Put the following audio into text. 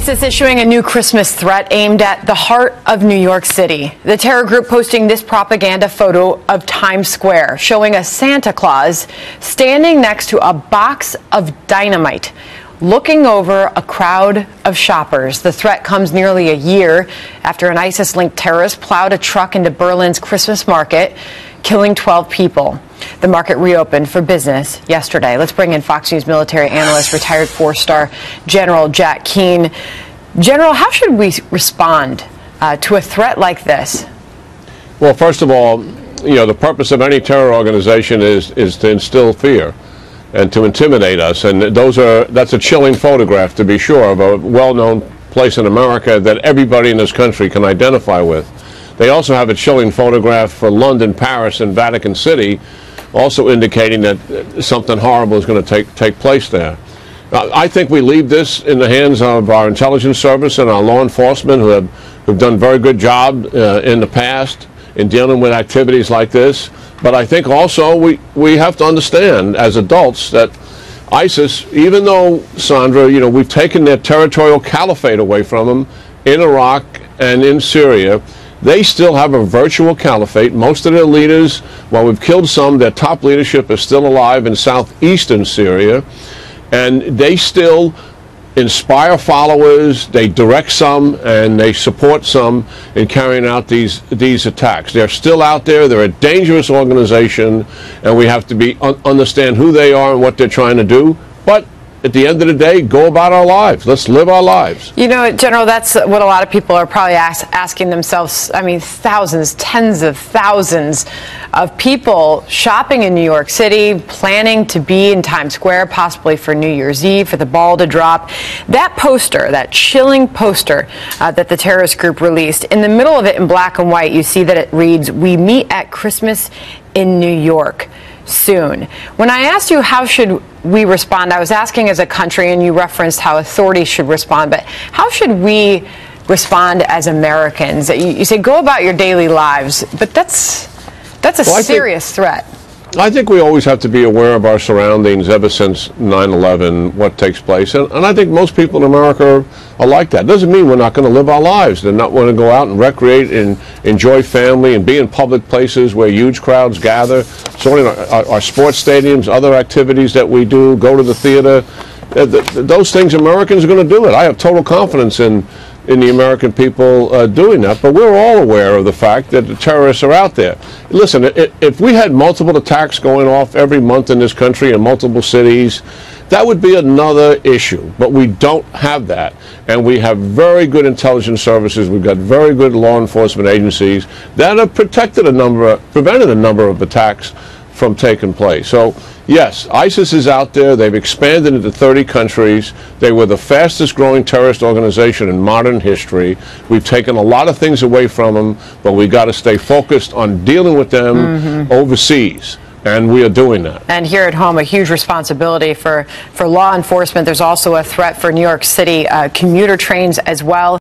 ISIS issuing a new Christmas threat aimed at the heart of New York City. The terror group posting this propaganda photo of Times Square, showing a Santa Claus standing next to a box of dynamite, looking over a crowd of shoppers. The threat comes nearly a year after an ISIS-linked terrorist plowed a truck into Berlin's Christmas market, killing 12 people. The market reopened for business yesterday. Let's bring in Fox News military analyst, retired four-star General Jack Keane. General, how should we respond to a threat like this? Well, first of all, the purpose of any terror organization is to instill fear and to intimidate us. And that's a chilling photograph, to be sure, of a well-known place in America that everybody in this country can identify with. They also have a chilling photograph for London, Paris, and Vatican City, also indicating that something horrible is going to take place there. I think we leave this in the hands of our intelligence service and our law enforcement who've done a very good job in the past in dealing with activities like this. But I think also we have to understand as adults that ISIS, even though, Sandra, we've taken their territorial caliphate away from them in Iraq and in Syria, they still have a virtual caliphate. Most of their leaders, while we've killed some, their top leadership is still alive in southeastern Syria. And they still inspire followers, they direct some, and they support some in carrying out these attacks. They're still out there. They're a dangerous organization, and we have to understand who they are and what they're trying to do. But at the end of the day, go about our lives. Let's live our lives. General, that's what a lot of people are probably asking themselves. I mean, thousands, tens of thousands of people shopping in New York City, planning to be in Times Square, possibly for New Year's Eve, for the ball to drop. That poster, that chilling poster that the terrorist group released, in the middle of it in black and white, you see that it reads, "We meet at Christmas in New York soon." When I asked you how should we respond, I was asking as a country, and you referenced how authorities should respond, but how should we respond as Americans? You say go about your daily lives, but that's a serious threat. I think we always have to be aware of our surroundings ever since 9/11, what takes place. And I think most people in America are like that. It doesn't mean we're not going to live our lives. They're not going to go out and recreate and enjoy family and be in public places where huge crowds gather. So in our sports stadiums, other activities that we do, go to the theater, those things, Americans are going to do it. I have total confidence in the American people doing that, but we're all aware of the fact that the terrorists are out there. Listen, if we had multiple attacks going off every month in this country in multiple cities, that would be another issue, but we don't have that. And we have very good intelligence services, we've got very good law enforcement agencies that have prevented a number of attacks from taking place. So yes, ISIS is out there. They've expanded into 30 countries. They were the fastest growing terrorist organization in modern history. We've taken a lot of things away from them, but we got to stay focused on dealing with them overseas. And we are doing that. And here at home, a huge responsibility for law enforcement. There's also a threat for New York City commuter trains as well.